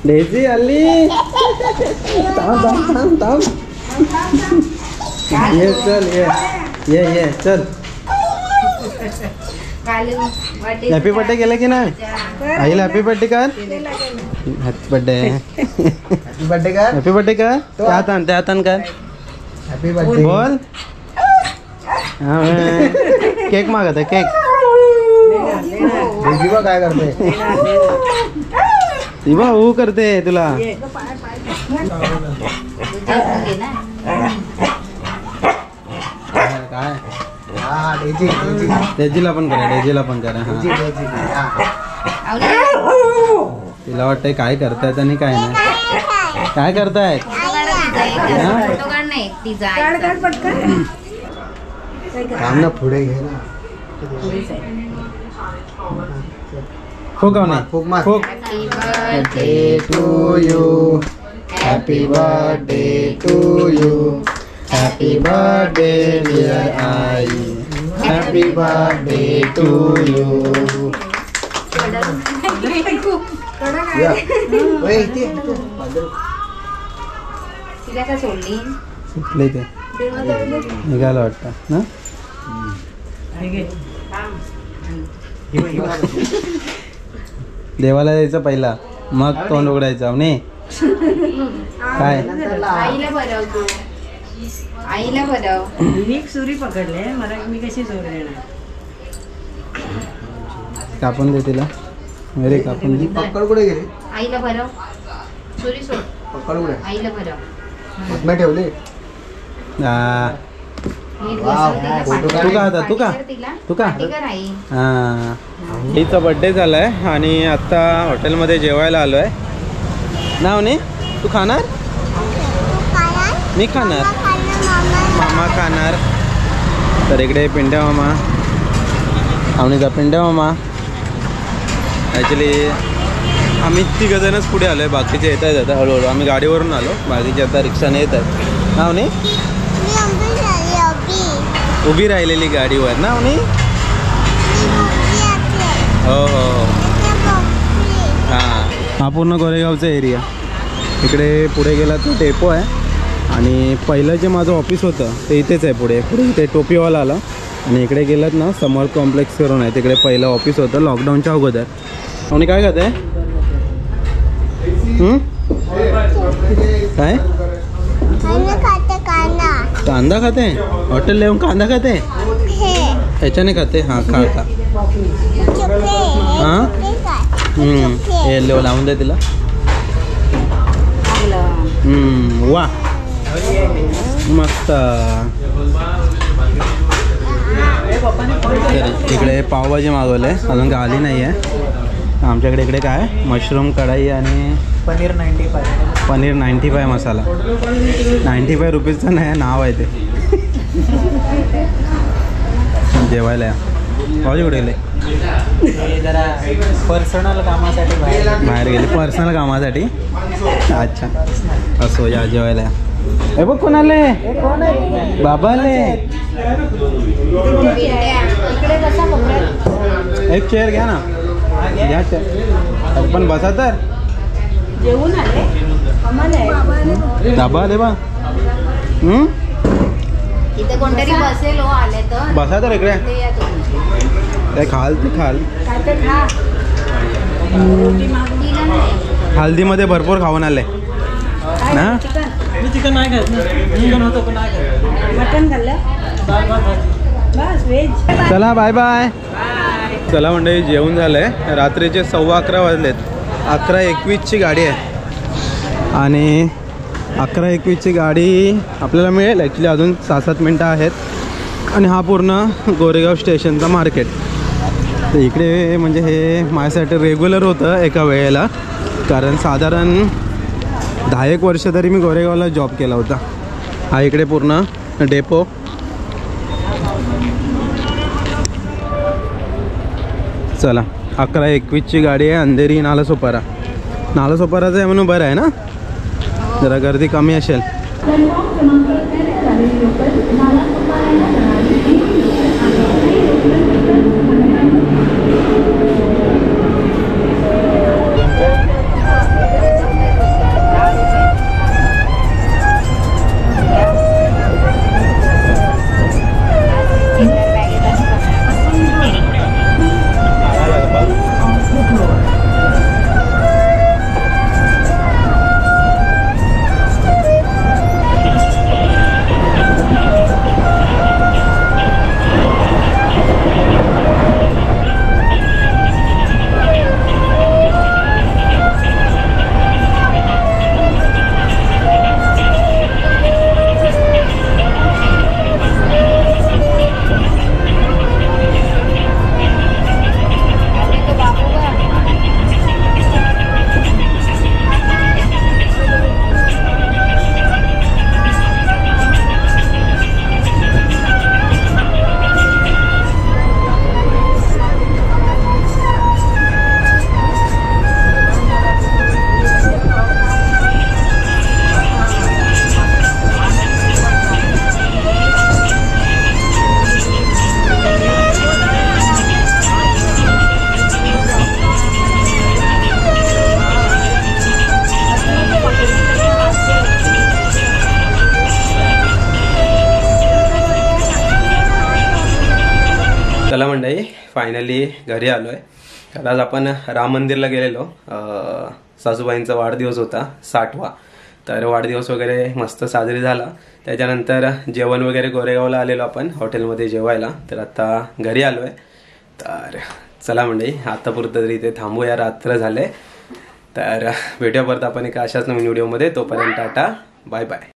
Daisy आली. थांब. ये चल ये चल. हॅपी बर्थडे केलं की नाही? आईला हॅपी बर्थडे कर. Happy birthday. हॅपी बर्थडे कर. त्यात आण कर. हॅपी बर्थडे बोल. केक मागत आहे केक. काय करते बा हो करते तुला. काय डेझीला पण करा. तिला वाटतंय काय करतायत आणि काय नाही. काय करतायत? पुढे घे ना. फुक happy birthday to you. Happy birthday to you. Happy birthday dear आई. Happy birthday to you. सुटले ते निघालं वाटतं ना. देवाला द्यायचं पहिला मग तोंड उघडायचं नाही काय. आईला भरव. मी सुरी पकडले मला मी कशी जोर देणार. कापून दे तिला. अरे कापून दे. पकड कुठे गेले? आईला भरव. सुरी सोड. पकड कुठे? आईला भरव. हात ठेवले. तू का हा. हिचा बर्थडे झालाय आणि आता हॉटेलमध्ये जेवायला आलोय. नाव नाही तू खाणार? मी खाणार. मामा खाणार. तर इकडे पिंट्या मामा. आवणीचा पिंट्या मामा. ॲक्च्युली आम्ही तिघजणच पुढे आलो आहे. बाकीचे येत आहेत आता हळूहळू. आम्ही गाडीवरून आलो. बाकीचे आता रिक्षाने येत आहेत. नाव नाही उभी राहिलेली गाडीवर. नाव नाही हो हा पूर्ण गोरेगावचा एरिया. इकडे पुढे गेला तर डेपो आहे आणि पहिलं जे माझं ऑफिस होतं ते इथेच आहे. पुढे इथे टोपीवाला आला आणि इकडे गेलात ना समर कॉम्प्लेक्स करून आहे. तिकडे पहिलं ऑफिस होतं लॉकडाऊनच्या अगोदर. आणि काय खाते काय? कांदा खाते. हॉटेल येऊन कांदा खाते. ह्याच्याने खाते. हां खा. हां हे लावून दे तिला. वा मस्त. इकडे पावभाजी मागवले अजून का आली नाही आहे. आमच्याकडे इकडे काय मशरूम कढाई आणि पनीर 95 मसाला. 95 रुपीजचं नाही नाव आहे ते. जेवायला या. पावजी कुठे गेले? जरा पर्सनल कामासाठी बाहेर गेले. पर्सनल कामासाठी. अच्छा असो या जेवायला या. हे बघ कोण आले? बाबा आले. एक चेअर घ्या ना. घ्या चेअर. पण बसा तर. जेवून आले. बाबा आले बा. इथे कोणतरी बसेल हो आले तर. बसा तर इकडे. काय खाल ते खाल. हल्दीमध्ये भरपूर खाऊन आले ना. मी चिकन नाही खात. मटन खाल्लं बस व्हेज. चला बाय बाय. चला मंडळी जेवून झालंय. रात्रीचे 11:15 वाजलेत. 11:21ची गाडी आहे आणि 11:21ची गाडी आपल्याला मिळेल. ॲक्च्युली अजून 6-7 मिनटं आहेत आणि हा पूर्ण गोरेगाव स्टेशनचा मार्केट. तर इकडे म्हणजे हे माझ्यासाठी रेग्युलर होतं एका वेळेला. कारण साधारण 10 वर्ष तरी मी गोरेगावला जॉब केला होता. हा इकडे पूर्ण डेपो. चला 11:21ची गाडी आहे. अंधेरी नालासोपारा. नालासोपाराचं आहे म्हणून बरं आहे ना. जरा गर्दी कमी असेल. चला मंडळी, फायनली घरी आलो आहे. काल आज आपण राम मंदिरला गेलेलो. सासूबाईंचा वाढदिवस होता 60वा. तर वाढदिवस वगैरे मस्त साजरी झाला. त्याच्यानंतर जेवण वगैरे गोरेगावला आलेलो आपण हॉटेलमध्ये जेवायला. तर आता घरी आलो आहे. तर चला मंडळी, आतापुरतं तरी इथे थांबूया, रात्र झाले. तर भेटूया परत आपण एका अशाच नवीन व्हिडिओमध्ये. तोपर्यंत टाटा, बाय बाय.